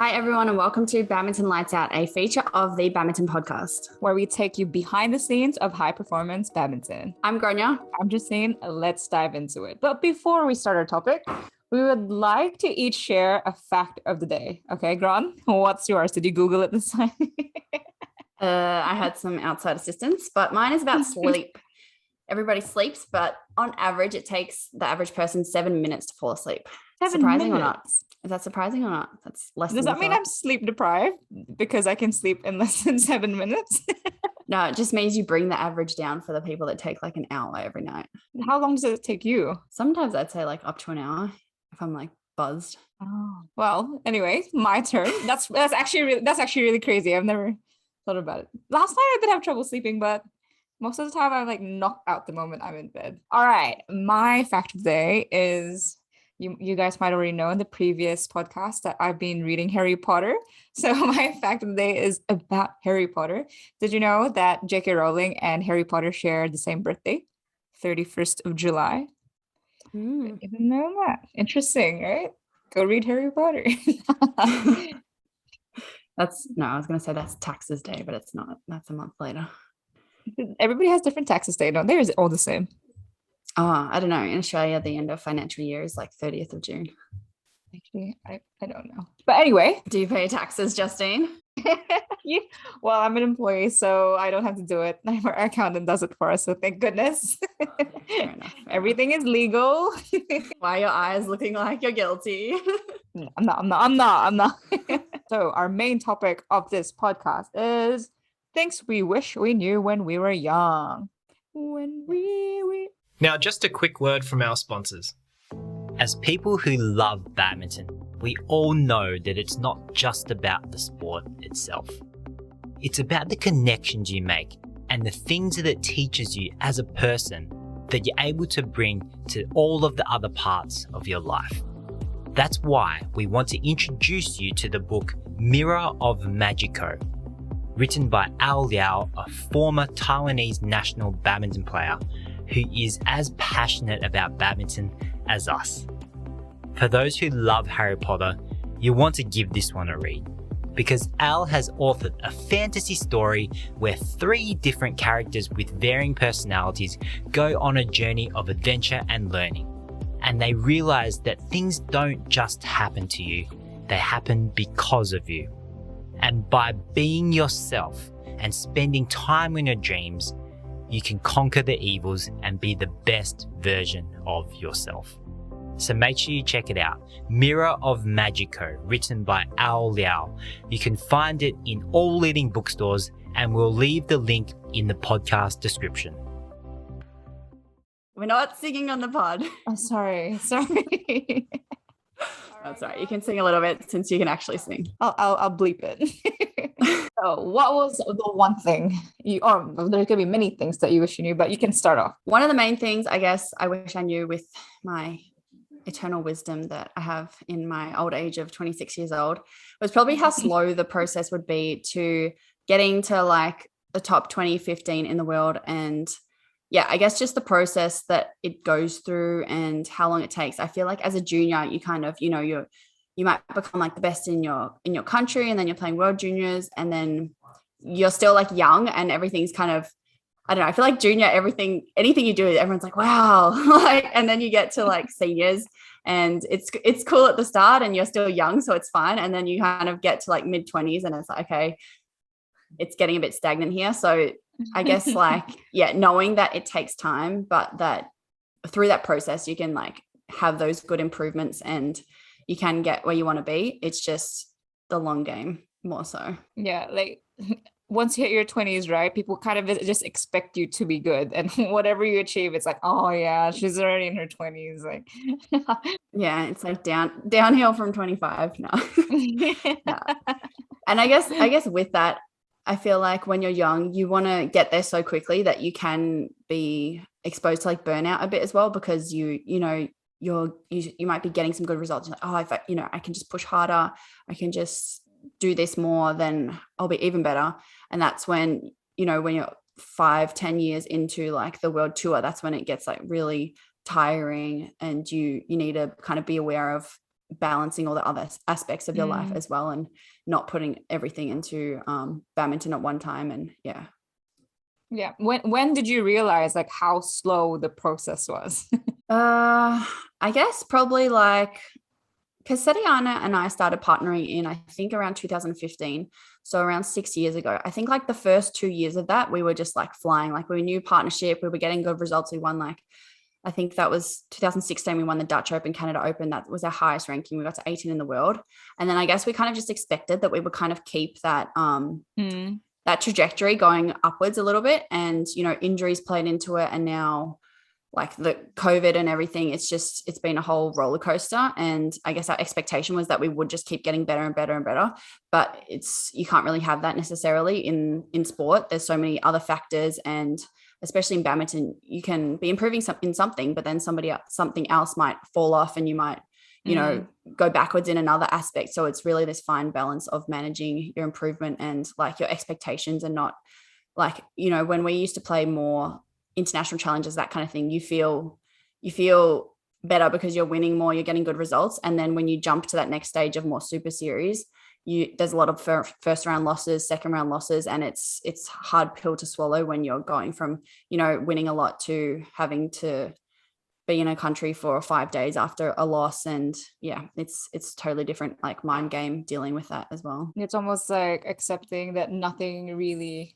Hi, everyone, and welcome to Badminton Lights Out, a feature of the Badminton podcast, where we take you behind the scenes of high performance badminton. I'm Gronya. I'm Justine. Let's dive into it. But before we start our topic, we would like to each share a fact of the day. Okay, Gron, what's yours? Did you Google it this time? I had some outside assistance, but mine is about sleep. Everybody sleeps, but on average, it takes the average person 7 minutes to fall asleep. 7 surprising minutes. Or not? Is that surprising or not? That's less. Does that mean I'm sleep deprived because I can sleep in less than 7 minutes? No, it just means you bring the average down for the people that take like an hour every night. How long does it take you? Sometimes I'd say like up to an hour if I'm like buzzed. Oh, well, anyway, my turn. That's actually really crazy. I've never thought about it. Last night I did have trouble sleeping, but most of the time I'm like knocked out the moment I'm in bed. All right, my fact of the day is you guys might already know in the previous podcast that I've been reading Harry Potter. So my fact of the day is about Harry Potter. Did you know that J.K. Rowling and Harry Potter share the same birthday, 31st of July? I didn't know that. Interesting, right? Go read Harry Potter. I was going to say that's taxes day, but it's not. That's a month later. Everybody has different taxes day, don't they? Or is it all the same? Oh, I don't know. In Australia, the end of financial year is like 30th of June. Actually, I don't know. But anyway. Do you pay taxes, Justine? Yeah. Well, I'm an employee, so I don't have to do it. Our accountant does it for us, so thank goodness. Fair enough. Everything is legal. Why are your eyes looking like you're guilty? No, I'm not. So our main topic of this podcast is things we wish we knew when we were young. Now, just a quick word from our sponsors. As people who love badminton, we all know that it's not just about the sport itself. It's about the connections you make and the things that it teaches you as a person that you're able to bring to all of the other parts of your life. That's why we want to introduce you to the book Mirror of Magico, written by Al Liao, a former Taiwanese national badminton player who is as passionate about badminton as us. For those who love Harry Potter, you want to give this one a read, because Al has authored a fantasy story where 3 different characters with varying personalities go on a journey of adventure and learning, and they realize that things don't just happen to you, they happen because of you. And by being yourself and spending time in your dreams, you can conquer the evils and be the best version of yourself. So make sure you check it out. Mirror of Magico, written by Al Liao. You can find it in all leading bookstores, and we'll leave the link in the podcast description. We're not singing on the pod. Oh, sorry. That's right. You can sing a little bit since you can actually sing. I'll bleep it. So what was the one thing there could be many things that you wish you knew, but you can start off. One of the main things I guess I wish I knew with my eternal wisdom that I have in my old age of 26 years old was probably how slow the process would be to getting to like the top 20, 15 in the world. And yeah, I guess just the process that it goes through and how long it takes. I feel like as a junior, you kind of, you might become like the best in your country, and then you're playing world juniors, and then you're still like young and everything's kind of, I don't know. I feel like junior, anything you do, everyone's like, wow. And then you get to like seniors and it's cool at the start and you're still young, so it's fine. And then you kind of get to like mid-20s and it's like, okay, it's getting a bit stagnant here. So I guess knowing that it takes time, but that through that process, you can like have those good improvements and you can get where you want to be. It's just the long game more so. Yeah. Like once you hit your 20s, right? People kind of just expect you to be good, and whatever you achieve, it's like, oh yeah, she's already in her 20s. Like, yeah, it's like downhill from 25 now. No. And I guess with that, I feel like when you're young, you want to get there so quickly that you can be exposed to like burnout a bit as well, because you might be getting some good results. Like, oh, if I can just push harder, I can just do this more, then I'll be even better. And that's when, when you're 5-10 years into like the world tour, that's when it gets like really tiring, and you need to kind of be aware of balancing all the other aspects of your life as well, and not putting everything into badminton at one time. And Yeah. When did you realize like how slow the process was? I guess probably like, because Setiana and I started partnering in, I think, around 2015. So around 6 years ago. I think like the first 2 years of that, we were just like flying. Like, we knew partnership, we were getting good results. We won, like, I think that was 2016. We won the Dutch Open, Canada Open. That was our highest ranking. We got to 18 in the world. And then I guess we kind of just expected that we would kind of keep that, that trajectory going upwards a little bit. And, you know, injuries played into it. And now, like, the COVID and everything, it's been a whole roller coaster. And I guess our expectation was that we would just keep getting better and better and better, but you can't really have that necessarily in sport. There's so many other factors, and especially in badminton, you can be improving in something, but then something else might fall off, and you might, you know, go backwards in another aspect. So it's really this fine balance of managing your improvement and like your expectations, and not like, you know, when we used to play more international challenges, that kind of thing, you feel better because you're winning more, you're getting good results. And then when you jump to that next stage of more super series, there's a lot of first round losses, second round losses, and it's hard pill to swallow when you're going from, you know, winning a lot to having to be in a country for 5 days after a loss. And it's totally different, like, mind game dealing with that as well. It's almost like accepting that nothing really,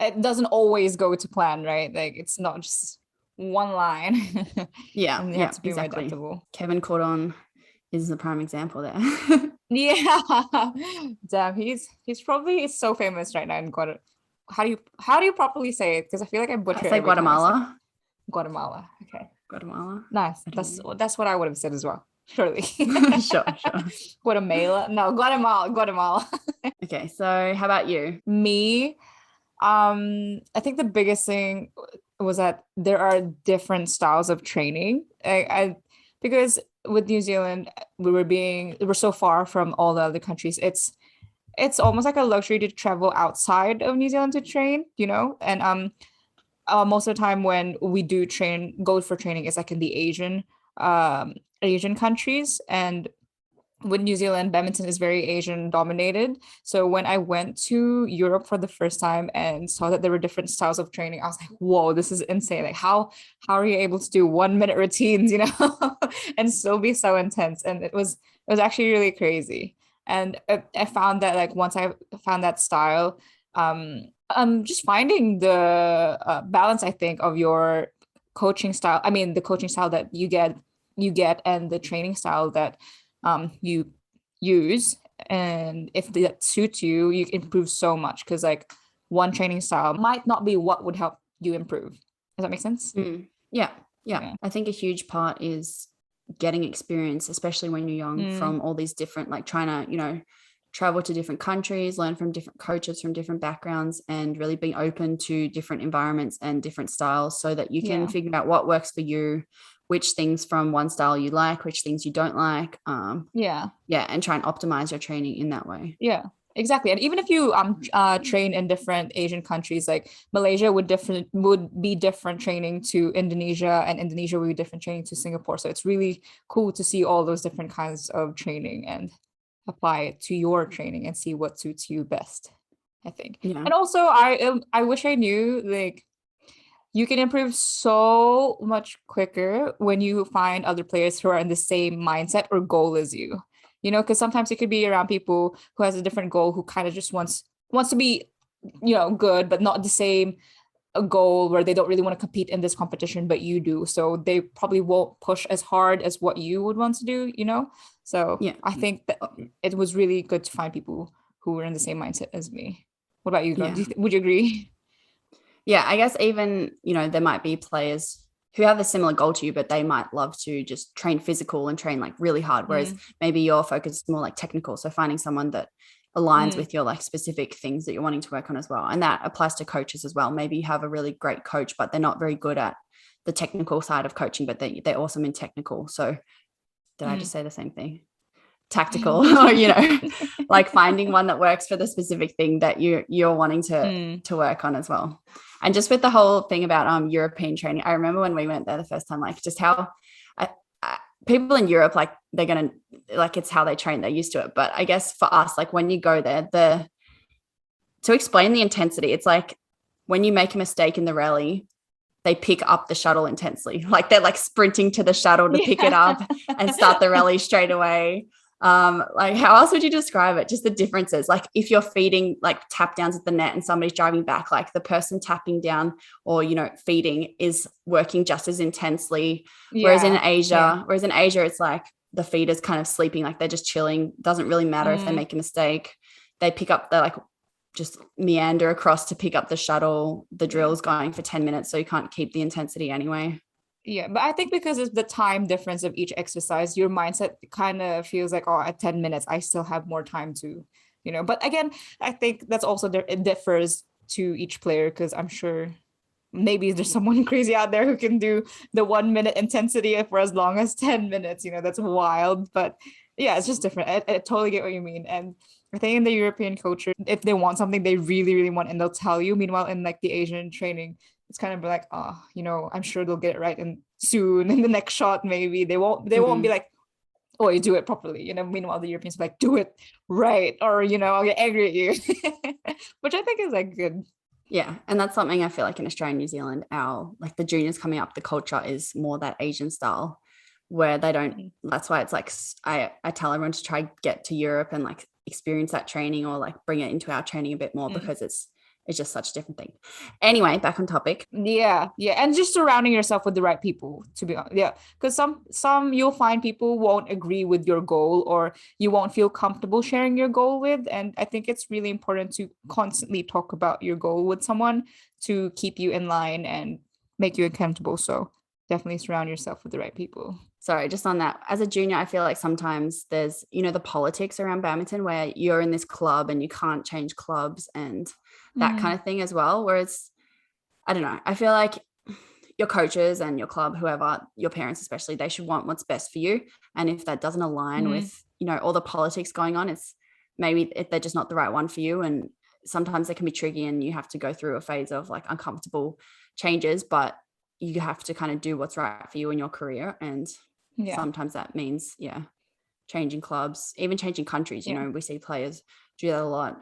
it doesn't always go to plan, right? Like, it's not just one line. And you have to be more adaptable. Kevin Cordon is the prime example there. Yeah. Damn, he's so famous right now in Guatemala. How do you properly say it? Because I feel like I butcher it. Say Guatemala. Guatemala. Okay. Guatemala. Nice. That's what I would have said as well. Surely. Sure. Guatemala. No, Guatemala. Okay. So how about you? Me, I think the biggest thing was that there are different styles of training. Because with New Zealand, we're so far from all the other countries. It's almost like a luxury to travel outside of New Zealand to train, you know? And most of the time when we do go for training, it's like in the Asian countries. And with New Zealand, badminton is very Asian dominated. So when I went to Europe for the first time and saw that there were different styles of training, I was like, whoa, this is insane. Like, how are you able to do 1 minute routines, you know, and still be so intense? And it was actually really crazy. And I found that, like, once I found that style, just finding the balance, I think, of your coaching style. I mean, the coaching style that you get and the training style that you use, and if that suits you, you can improve so much, because like one training style might not be what would help you improve. Does that make sense? Yeah. I think a huge part is getting experience, especially when you're young, from all these different, like, trying to, you know, travel to different countries, learn from different coaches from different backgrounds, and really being open to different environments and different styles, so that you can figure out what works for you, which things from one style you like, which things you don't like. And try and optimize your training in that way. Yeah, exactly. And even if you train in different Asian countries, like Malaysia would be different training to Indonesia, and Indonesia would be different training to Singapore. So it's really cool to see all those different kinds of training and apply it to your training and see what suits you best, I think. And also I wish I knew, like, you can improve so much quicker when you find other players who are in the same mindset or goal as you, you know, because sometimes you could be around people who has a different goal, who kind of just wants to be, you know, good, but not the same goal, where they don't really want to compete in this competition, but you do. So they probably won't push as hard as what you would want to do, you know? So I think that it was really good to find people who were in the same mindset as me. What about you, Glenn? Would you agree? Yeah, I guess even, you know, there might be players who have a similar goal to you, but they might love to just train physical and train like really hard. Whereas maybe your focus is more like technical. So finding someone that aligns with your like specific things that you're wanting to work on as well. And that applies to coaches as well. Maybe you have a really great coach, but they're not very good at the technical side of coaching, but they're awesome in technical. So did I just say the same thing? Tactical, or, you know, like finding one that works for the specific thing that you're wanting to work on as well. And just with the whole thing about European training, I remember when we went there the first time, like just how people in Europe, like they're going to, like, it's how they train, they're used to it. But I guess for us, like when you go there, to explain the intensity, it's like when you make a mistake in the rally, they pick up the shuttle intensely. Like they're like sprinting to the shuttle to pick it up and start the rally straight away. Like how else would you describe it? Just the differences. Like if you're feeding like tap downs at the net and somebody's driving back, like the person tapping down or, you know, feeding is working just as intensely. Whereas in Asia, it's like the feeder's kind of sleeping, like they're just chilling. Doesn't really matter if they make a mistake. They pick up, like just meander across to pick up the shuttle. The drill's going for 10 minutes, so you can't keep the intensity anyway. Yeah, but I think because of the time difference of each exercise, your mindset kind of feels like, oh, at 10 minutes, I still have more time to, you know. But again, I think that's also it differs to each player, because I'm sure maybe there's someone crazy out there who can do the 1 minute intensity for as long as 10 minutes. You know, that's wild. But yeah, it's just different. I totally get what you mean. And I think in the European culture, if they want something, they really, really want, and they'll tell you. Meanwhile, in like the Asian training, it's kind of like, oh, you know, I'm sure they'll get it right and soon in the next shot, maybe they won't be like, oh, you do it properly, you know. Meanwhile, the Europeans are like, do it right, or, you know, I'll get angry at you, which I think is like good. Yeah, and that's something I feel like in Australia and New Zealand, our like the juniors coming up, the culture is more that Asian style, where they don't. That's why it's like I tell everyone to try get to Europe and like experience that training, or like bring it into our training a bit more, because it's just such a different thing. Anyway, back on topic. Yeah. And just surrounding yourself with the right people, to be honest. Yeah, because some you'll find people won't agree with your goal, or you won't feel comfortable sharing your goal with. And I think it's really important to constantly talk about your goal with someone to keep you in line and make you accountable. So definitely surround yourself with the right people. Sorry, just on that, as a junior, I feel like sometimes there's, you know, the politics around badminton where you're in this club and you can't change clubs and that kind of thing as well. Whereas, I don't know, I feel like your coaches and your club, whoever, your parents especially, they should want what's best for you. And if that doesn't align with, you know, all the politics going on, it's maybe they're just not the right one for you. And sometimes they can be tricky and you have to go through a phase of like uncomfortable changes, but you have to kind of do what's right for you in your career. And sometimes that means, changing clubs, even changing countries. You know, we see players do that a lot.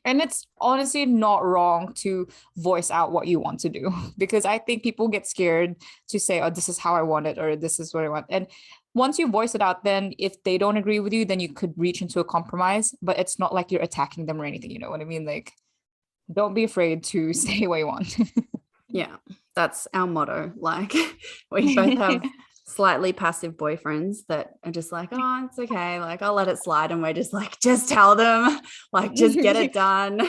And it's honestly not wrong to voice out what you want to do, because I think people get scared to say, oh, this is how I want it, or this is what I want. And once you voice it out, then if they don't agree with you, then you could reach into a compromise, but it's not like you're attacking them or anything. You know what I mean? Like, don't be afraid to say what you want. Yeah, that's our motto. Like, we both have slightly passive boyfriends that are just like, oh, it's okay, like I'll let it slide, and we're just like, just tell them, like, just get it done.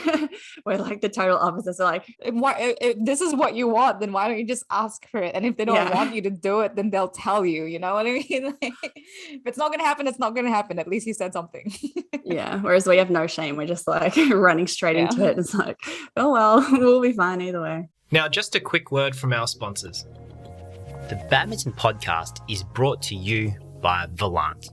We're like the total opposites. We're like, if this is what you want, then why don't you just ask for it? And if they don't want you to do it, then they'll tell you. You know what I mean? Like, if it's not gonna happen, it's not gonna happen. At least you said something. Whereas we have no shame. We're just like running straight into it. It's like, oh well, we'll be fine either way. Now, just a quick word from our sponsors. The Badminton Podcast is brought to you by Volant.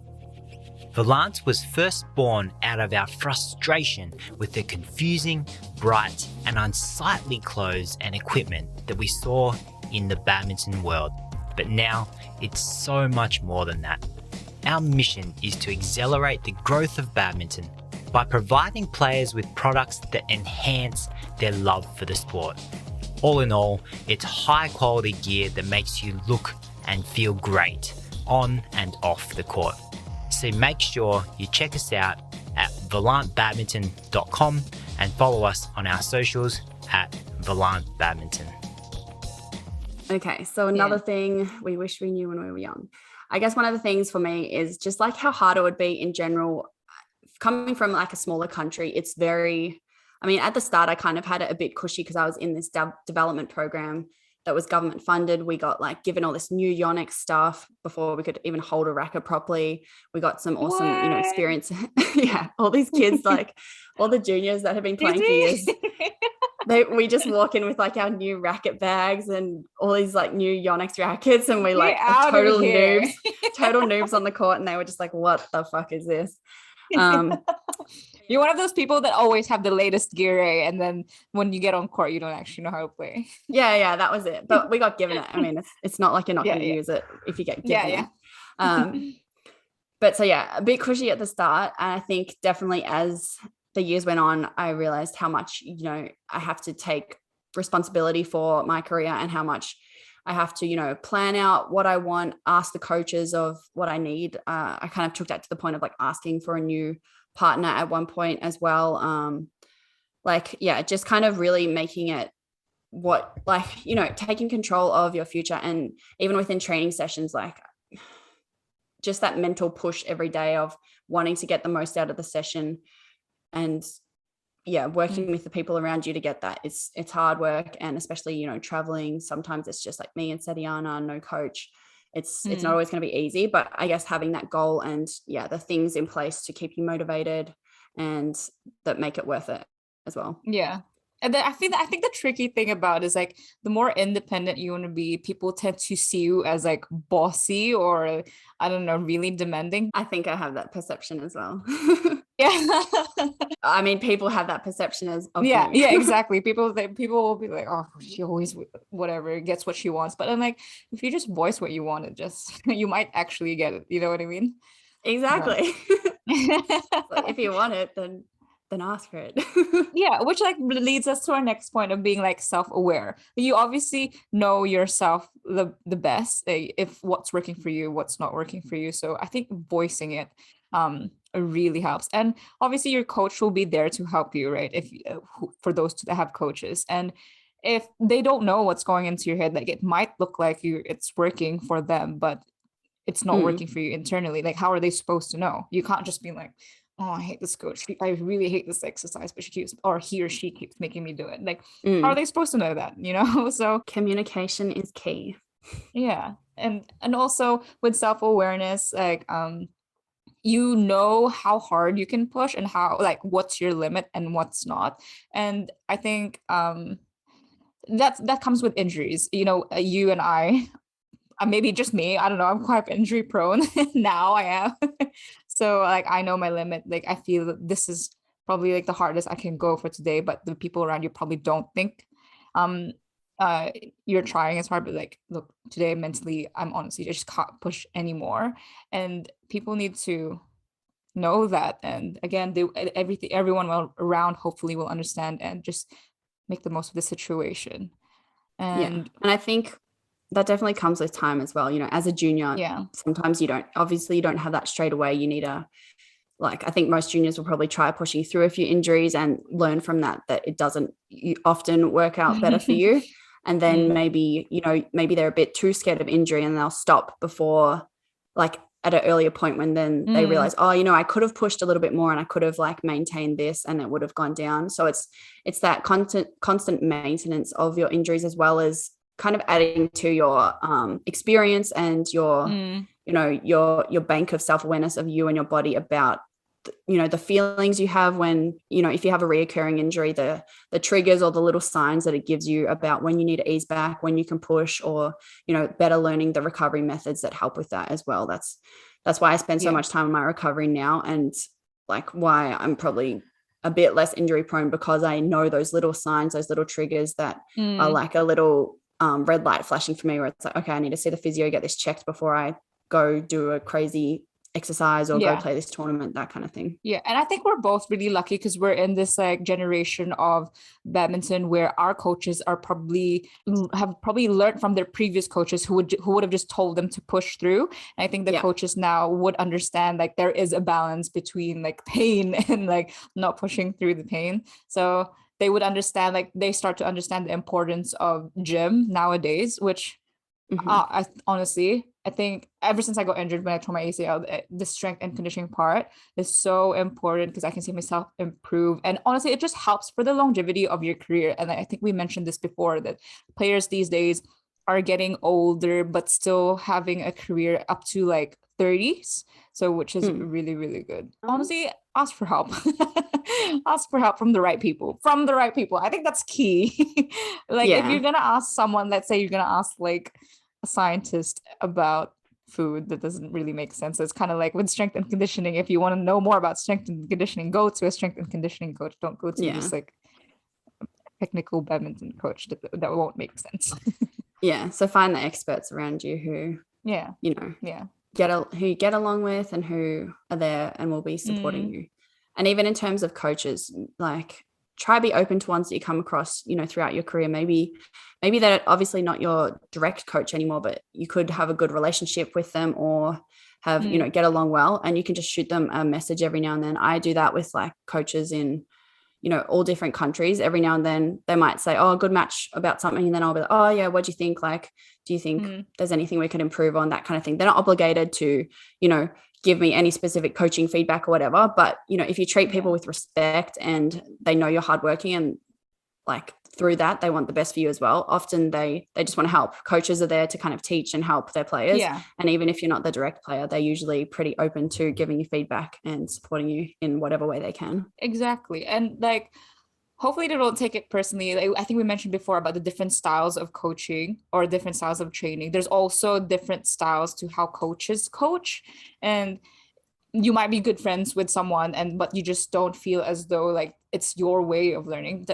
Volant was first born out of our frustration with the confusing, bright, and unsightly clothes and equipment that we saw in the badminton world. But now, it's so much more than that. Our mission is to accelerate the growth of badminton by providing players with products that enhance their love for the sport. All in all, it's high quality gear that makes you look and feel great on and off the court. So make sure you check us out at volantbadminton.com and follow us on our socials at volantbadminton. Okay, so another thing we wish we knew when we were young. I guess one of the things for me is just like how hard it would be in general, coming from like a smaller country. It's very, I mean, at the start, I kind of had it a bit cushy because I was in this development program that was government funded. We got like given all this new Yonex stuff before we could even hold a racket properly. We got some awesome, you know, experience. All these kids, like all the juniors that have been playing for years. We just walk in with like our new racket bags and all these like new Yonex rackets, and we like total noobs on the court, and they were just like, what the fuck is this? You're one of those people that always have the latest gear, eh? And then when you get on court, you don't actually know how to play. Yeah, that was it. But we got given it. I mean, it's not like you're not going to Yeah. use it if you get given Yeah. it. But so yeah, a bit cushy at the start. And I think definitely as the years went on, I realized how much, I have to take responsibility for my career and how much I have to, plan out what I want, ask the coaches of what I need. I kind of took that to the point of like asking for a new partner at one point as well. Just kind of really making it taking control of your future. And even within training sessions, like just that mental push every day of wanting to get the most out of the session and working with the people around you to get that. It's hard work. And especially, traveling, sometimes it's just like me and Setiana, no coach. It's not always going to be easy, but I guess having that goal and the things in place to keep you motivated and that make it worth it as well. Yeah. And then I think the tricky thing about it is like the more independent you want to be, people tend to see you as like bossy or I don't know, really demanding. I think I have that perception as well. Yeah. I mean, people have that perception of yeah, me. yeah, exactly. People will be like, oh, she always whatever gets what she wants. But I'm like, if you just voice what you want, it just you might actually get it. You know what I mean? Exactly. Yeah. Like, if you want it, then ask for it. Yeah, which like leads us to our next point of being like self-aware. You obviously know yourself the best, if what's working for you, what's not working for you. So I think voicing it really helps. And obviously your coach will be there to help you, right? If for those that have coaches, and if they don't know what's going into your head, like it might look like it's working for them, but it's not working for you internally. Like how are they supposed to know? You can't just be like, oh, I hate this coach. I really hate this exercise, but he or she keeps making me do it. Like, how are they supposed to know that? So communication is key. Yeah. And also with self-awareness, like, you know how hard you can push and how, like, what's your limit and what's not. And I think that comes with injuries. You and I, maybe just me, I don't know, I'm quite injury prone. Now I am. So like I know my limit. Like I feel that this is probably like the hardest I can go for today, but the people around you probably don't think you're trying as hard. But like, look, today mentally I'm honestly, I just can't push anymore. And people need to know that. And again, everyone around hopefully will understand and just make the most of the situation. And I think that definitely comes with time as well. As a junior, sometimes you don't have that straight away. You need I think most juniors will probably try pushing through a few injuries and learn from that it doesn't often work out better for you. And then maybe they're a bit too scared of injury and they'll stop before, like at an earlier point when then they realize, oh, I could have pushed a little bit more and I could have like maintained this and it would have gone down. So it's that constant maintenance of your injuries, as well as kind of adding to your experience and your your bank of self-awareness of you and your body about the feelings you have when if you have a reoccurring injury, the triggers or the little signs that it gives you about when you need to ease back, when you can push, or better learning the recovery methods that help with that as well. That's why I spend so much time on my recovery now, and like why I'm probably a bit less injury prone, because I know those little signs, those little triggers that are like a little red light flashing for me, where it's like, okay, I need to see the physio, get this checked before I go do a crazy exercise or go play this tournament, that kind of thing. Yeah. And I think we're both really lucky because we're in this like generation of badminton where our coaches have probably learned from their previous coaches who would have just told them to push through. And I think the coaches now would understand like there is a balance between like pain and like not pushing through the pain. So they would understand, like they start to understand the importance of gym nowadays, which I think ever since I got injured when I tore my ACL, the strength and conditioning part is so important because I can see myself improve. And honestly, it just helps for the longevity of your career. And I think we mentioned this before, that players these days are getting older, but still having a career up to like 30s. So which is really, really good. Honestly, ask for help. Ask for help from the right people. I think that's key. Like if you're going to ask someone, let's say you're going to ask like a scientist about food that doesn't really make sense. So it's kind of like with strength and conditioning. If you want to know more about strength and conditioning, go to a strength and conditioning coach. Don't go to just like technical badminton coach that won't make sense. Yeah. So find the experts around you who, you know, who you get along with and who are there and will be supporting you. And even in terms of coaches, like try be open to ones that you come across, you know, throughout your career. Maybe they're obviously not your direct coach anymore, but you could have a good relationship with them or have, you know, get along well, and you can just shoot them a message every now and then. I do that with like coaches in, you know, all different countries. Every now and then they might say, oh, a good match about something. And then I'll be like, oh yeah, what do you think? Like, do you think there's anything we could improve on? That kind of thing. They're not obligated to, you know, give me any specific coaching feedback or whatever. But, you know, if you treat people with respect and they know you're hardworking and like through that, they want the best for you as well. Often they just want to help. Coaches are there to kind of teach and help their players. Yeah. And even if you're not the direct player, they're usually pretty open to giving you feedback and supporting you in whatever way they can. Exactly. And like, hopefully they don't take it personally. Like, I think we mentioned before about the different styles of coaching or different styles of training. There's also different styles to how coaches coach. And you might be good friends with someone but you just don't feel as though like it's your way of learning.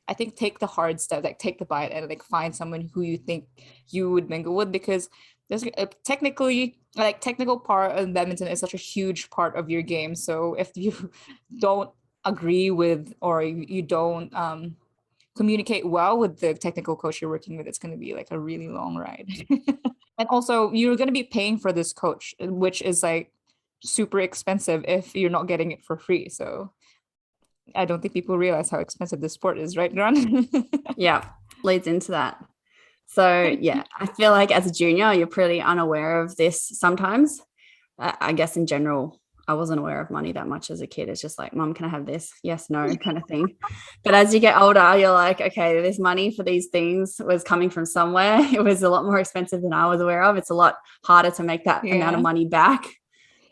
I think take the hard step, like take the bite and like find someone who you think you would mingle with, because there's technical part of badminton is such a huge part of your game. So if you don't agree with or you don't communicate well with the technical coach you're working with, it's going to be like a really long ride. And also you're going to be paying for this coach, which is like super expensive if you're not getting it for free. So I don't think people realize how expensive this sport is, right, Gron? Yeah, leads into that. So yeah, I feel like as a junior you're pretty unaware of this sometimes. I guess in general I wasn't aware of money that much as a kid. It's just like, Mom, can I have this? Yes, no, kind of thing. But as you get older, you're like, okay, this money for these things was coming from somewhere. It was a lot more expensive than I was aware of. It's a lot harder to make that amount of money back.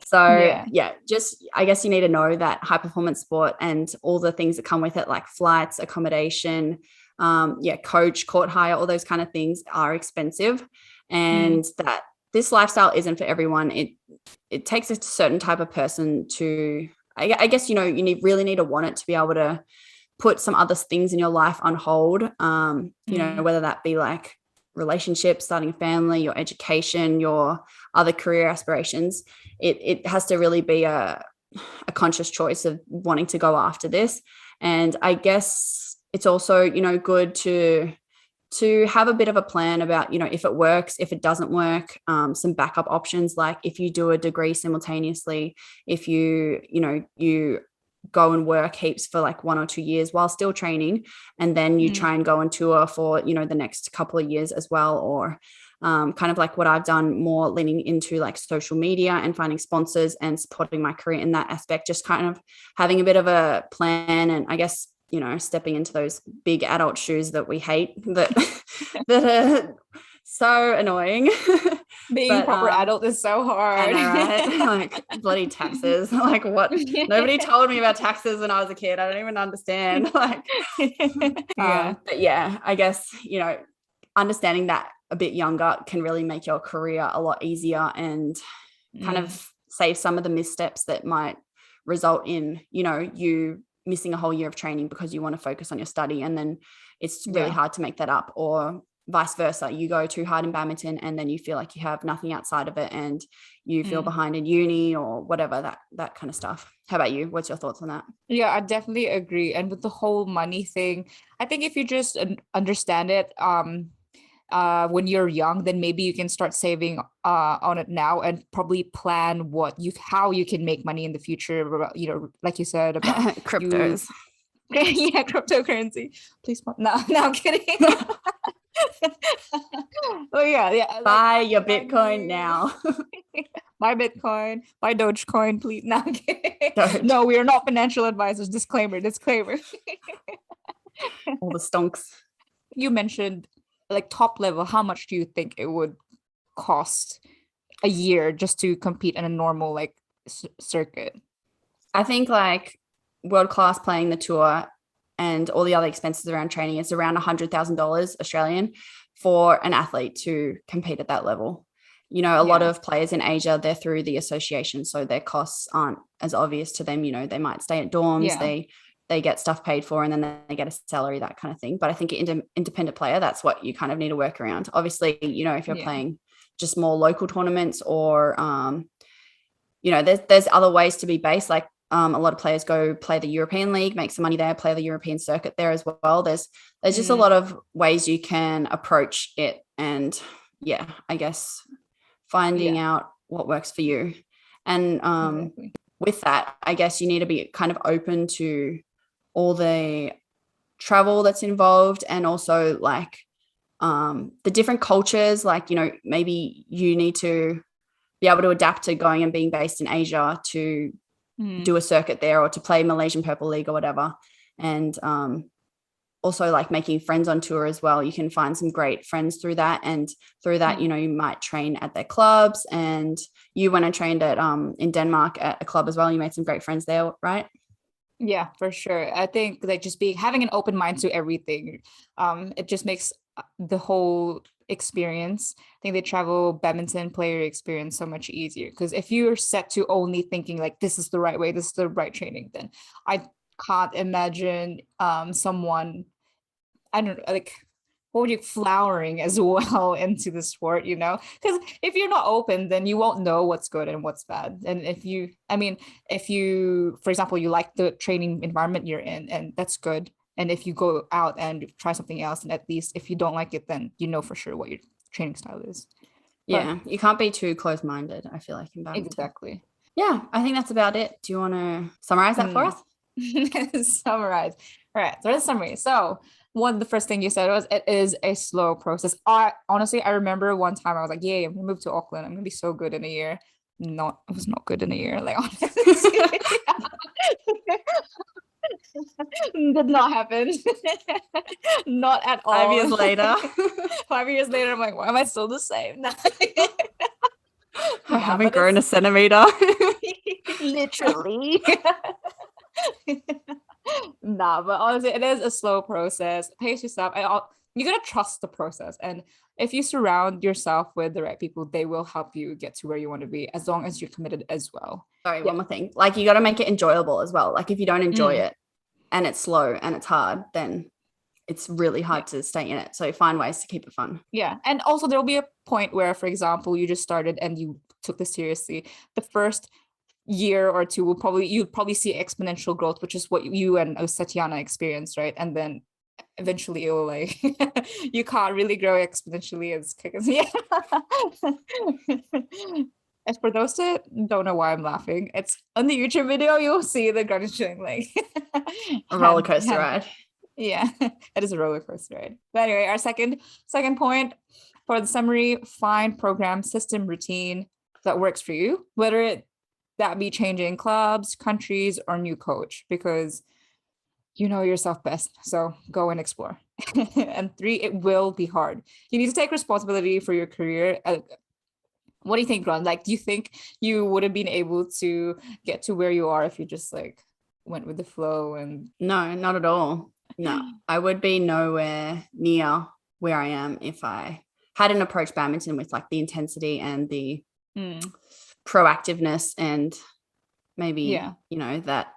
So just, I guess you need to know that high performance sport and all the things that come with it, like flights, accommodation, coach, court hire, all those kind of things are expensive, and that this lifestyle isn't for everyone. It takes a certain type of person to, I guess, you know, you really need to want it to be able to put some other things in your life on hold. You know, whether that be like relationships, starting a family, your education, your other career aspirations. It has to really be a conscious choice of wanting to go after this. And I guess it's also, you know, good to have a bit of a plan about, you know, if it works, if it doesn't work, some backup options, like if you do a degree simultaneously, if you go and work heaps for like 1 or 2 years while still training, and then you try and go on tour for, you know, the next couple of years as well, or kind of like what I've done, more leaning into like social media and finding sponsors and supporting my career in that aspect, just kind of having a bit of a plan. And I guess, you know, stepping into those big adult shoes that we hate, that are so annoying. Being a proper adult is so hard. I know, right? Like bloody taxes. Like what? Nobody told me about taxes when I was a kid. I don't even understand. Like, but yeah, I guess, you know, understanding that a bit younger can really make your career a lot easier and kind of save some of the missteps that might result in, you know, you missing a whole year of training because you want to focus on your study, and then it's really hard to make that up, or vice versa. You go too hard in badminton and then you feel like you have nothing outside of it and you feel behind in uni or whatever, that kind of stuff. How about you? What's your thoughts on that? Yeah, I definitely agree. And with the whole money thing, I think if you just understand it when you're young, then maybe you can start saving on it now and probably plan how you can make money in the future, you know, like you said about cryptos. Yeah, cryptocurrency. Please, no, I'm kidding. Oh yeah. Buy your Bitcoin now. Buy Bitcoin, buy Dogecoin, please. No, I'm kidding. No, we are not financial advisors. Disclaimer. All the stonks. You mentioned like top level. How much do you think it would cost a year just to compete in a normal like circuit? I think like world class playing the tour and all the other expenses around training is around $100,000 Australian for an athlete to compete at that level. you know, a lot of players in Asia, they're through the association, so their costs aren't as obvious to them. You know, they might stay at dorms, they get stuff paid for, and then they get a salary, that kind of thing. But I think independent player, that's what you kind of need to work around. Obviously, you know, if you're playing just more local tournaments, or you know, there's other ways to be based. Like a lot of players go play the European League, make some money there, play the European circuit there as well. There's just a lot of ways you can approach it, and I guess finding out what works for you. And with that, I guess you need to be kind of open to all the travel that's involved, and also like the different cultures. Like, you know, maybe you need to be able to adapt to going and being based in Asia to do a circuit there, or to play Malaysian Purple League or whatever. And also like making friends on tour as well. You can find some great friends through that, and through that, you know, you might train at their clubs. And you, when I trained at in Denmark at a club as well, you made some great friends there, right? Yeah, for sure. I think like just having an open mind to everything, it just makes the whole experience, I think the travel badminton player experience, so much easier. Because if you're set to only thinking like this is the right way, this is the right training, then I can't imagine someone, I don't know, like what would you, flowering as well into the sport, you know? Because if you're not open, then you won't know what's good and what's bad. And if you, for example, you like the training environment you're in, and that's good. And if you go out and try something else, and at least if you don't like it, then you know for sure what your training style is. Yeah, you can't be too close-minded, I feel like, in badminton. Exactly. Yeah, I think that's about it. Do you want to summarize that for us? Summarize. All right, so that's summary. So the first thing you said was it is a slow process. I remember one time I was like, yay, I'm gonna move to Auckland, I'm gonna be so good in a year. It was not good in a year, like honestly. Did not happen. Not at all. 5 years later. 5 years later, I'm like, why am I still the same? I haven't grown a centimeter. Literally. Nah, but honestly, it is a slow process. Pace yourself. You gotta trust the process, and if you surround yourself with the right people, they will help you get to where you want to be, as long as you're committed as well. Sorry, one more thing. Like, you got to make it enjoyable as well. Like, if you don't enjoy it and it's slow and it's hard, then it's really hard to stay in it. So find ways to keep it fun. Yeah, and also there'll be a point where, for example, you just started and you took this seriously. The first year or two you'd probably see exponential growth, which is what you and Satiana experienced, right? And then eventually it will like you can't really grow exponentially as quick as As for those that don't know why I'm laughing, it's on the YouTube video, you'll see the Gronya doing like a roller coaster ride. Yeah, it is a roller coaster ride. But anyway, our second point for the summary: find program, system, routine that works for you, whether that be changing clubs, countries, or new coach, because you know yourself best. So go and explore. And 3, it will be hard. You need to take responsibility for your career. What do you think, Gron? Like, do you think you would have been able to get to where you are if you just like went with the flow? And no, not at all. No, I would be nowhere near where I am if I hadn't approached badminton with like the intensity and the proactiveness, and maybe you know that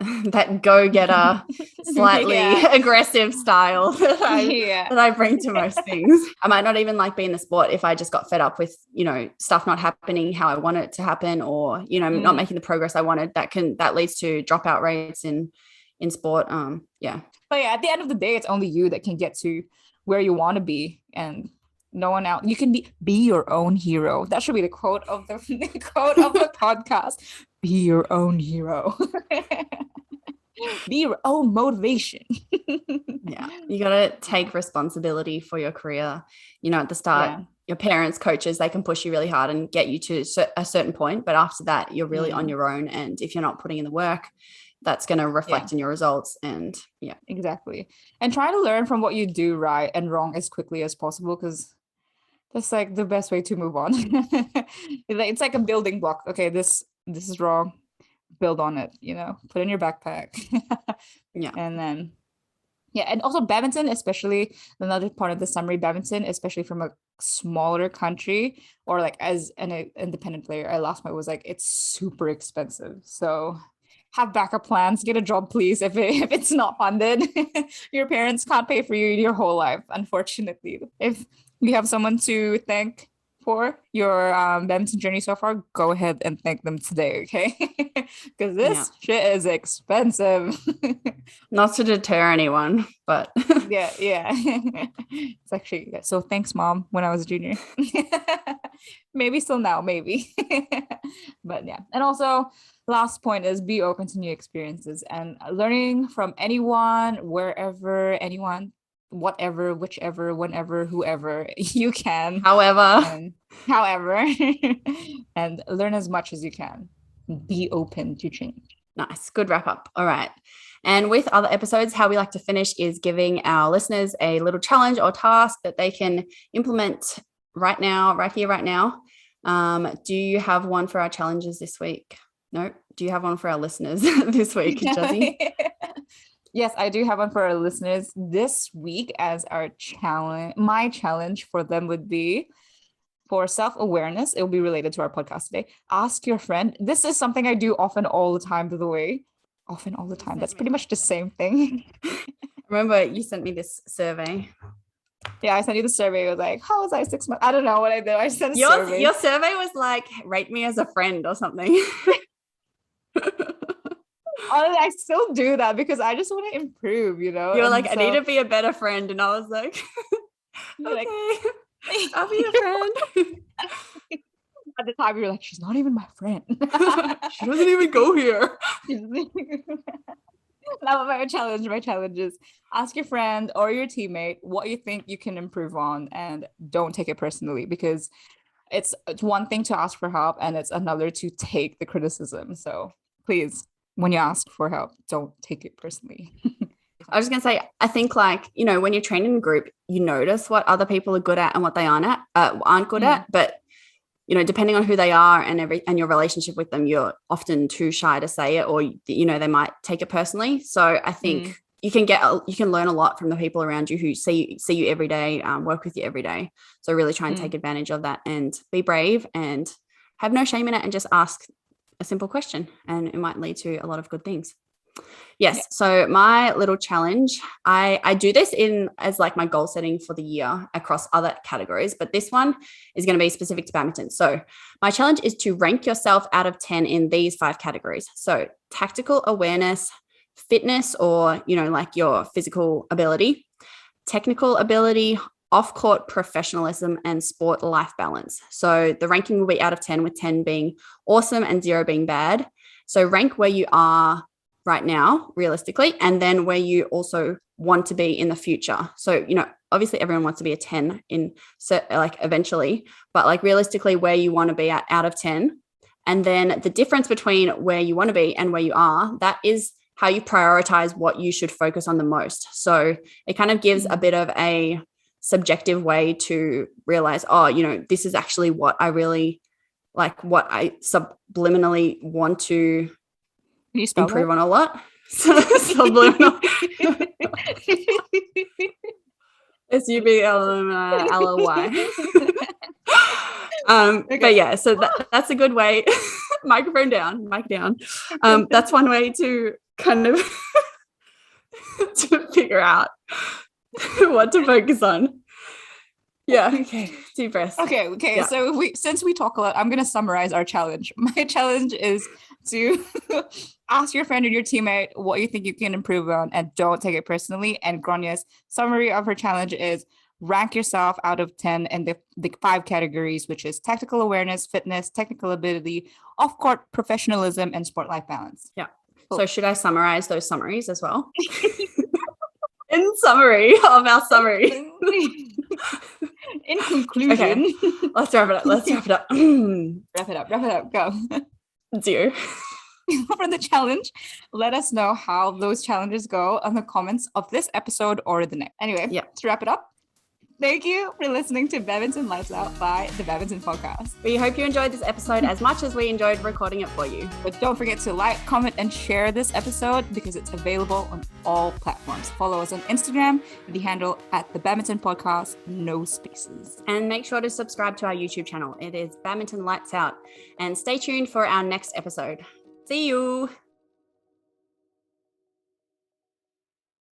go-getter slightly aggressive style that I bring to most things. I might not even like be in the sport if I just got fed up with, you know, stuff not happening how I want it to happen, or, you know, not making the progress I wanted. That leads to dropout rates in sport. But at the end of the day, it's only you that can get to where you want to be, and no one else. You can be your own hero. That should be the quote of the podcast. Be your own hero. Be your own motivation. Yeah, you got to take responsibility for your career. You know, at the start, your parents, coaches, they can push you really hard and get you to a certain point, but after that, you're really on your own. And if you're not putting in the work, that's going to reflect in your results. And exactly. And try to learn from what you do right and wrong as quickly as possible, because that's like the best way to move on. It's like a building block. Okay, this is wrong. Build on it, you know, put in your backpack. And then Yeah, and also badminton, especially another part of the summary, badminton, especially from a smaller country or like as an independent player, I lost my was like it's super expensive. So have backup plans, get a job, please. If it's not funded, your parents can't pay for you your whole life, unfortunately. If you have someone to thank for your badminton journey so far, go ahead and thank them today, okay? Because this shit is expensive. Not to deter anyone, but yeah. It's actually so. Thanks, Mom. When I was a junior, maybe still now, maybe. But yeah, and also last point is be open to new experiences and learning from anyone, wherever, anyone, whatever, whichever, whenever, whoever you can. however, and learn as much as you can. Be open to change. Nice. Good wrap up. All right. And with other episodes, how we like to finish is giving our listeners a little challenge or task that they can implement right now, right here, right now. Do you have one for our challenges this week? No. Do you have one for our listeners this week, Justine? Yes, I do have one for our listeners this week as our challenge. My challenge for them would be for self-awareness. It will be related to our podcast today. Ask your friend. This is something I do often all the time, by the way. Often all the time. That's pretty much the same thing. Remember, you sent me this survey. Yeah, I sent you the survey. It was like, how was I 6 months? I don't know what I did. I sent a survey. Your survey was like, rate me as a friend or something. Honestly, I still do that because I just want to improve, you know? You're like, I need to be a better friend. And I was like, okay, I'll be a friend. At the time, you're like, she's not even my friend. She doesn't even go here. Now my challenge is ask your friend or your teammate what you think you can improve on and don't take it personally, because it's one thing to ask for help and it's another to take the criticism. So please, when you ask for help, don't take it personally. I was going to say, I think like, you know, when you're training in a group, you notice what other people are good at and what they aren't good at. But, you know, depending on who they are and your relationship with them, you're often too shy to say it, or, you know, they might take it personally. So I think you can learn a lot from the people around you who see you every day, work with you every day. So really try and take advantage of that and be brave and have no shame in it and just ask a simple question, and it might lead to a lot of good things. Yes. Yeah. So my little challenge, I do this as like my goal setting for the year across other categories, but this one is going to be specific to badminton. So my challenge is to rank yourself out of 10 in these 5 categories. So tactical awareness, fitness, or, you know, like your physical ability, technical ability, off-court professionalism, and sport life balance. So the ranking will be out of 10, with 10 being awesome and 0 being bad. So rank where you are right now, realistically, and then where you also want to be in the future. So, you know, obviously everyone wants to be a 10 like eventually, but like realistically where you want to be at out of 10. And then the difference between where you want to be and where you are, that is how you prioritize what you should focus on the most. So it kind of gives a bit of a subjective way to realize, oh, you know, this is actually what I really like, what I subliminally want to improve on a lot. Subliminal. SUBLMLY. Okay. But yeah, so that's a good way. Mic down. That's one way to kind of to figure out what to focus on. Yeah. Okay. Deep breaths. Okay. Yeah. So since we talk a lot, I'm going to summarize our challenge. My challenge is to ask your friend or your teammate what you think you can improve on and don't take it personally. And Gronya's summary of her challenge is rank yourself out of 10 in the 5 categories, which is tactical awareness, fitness, technical ability, off-court professionalism, and sport life balance. Yeah. Cool. So should I summarize those summaries as well? In summary of our summary. In conclusion. Okay. Let's wrap it up. Wrap it up. Go. 0. For the challenge, let us know how those challenges go on the comments of this episode or the next. Anyway, to wrap it up, Thank you for listening to Badminton Lights Out by the Badminton Podcast. We hope you enjoyed this episode as much as we enjoyed recording it for you. But don't forget to like, comment, and share this episode because it's available on all platforms. Follow us on Instagram, the handle at the Badminton Podcast, no spaces. And make sure to subscribe to our YouTube channel. It is Badminton Lights Out. And stay tuned for our next episode. See you.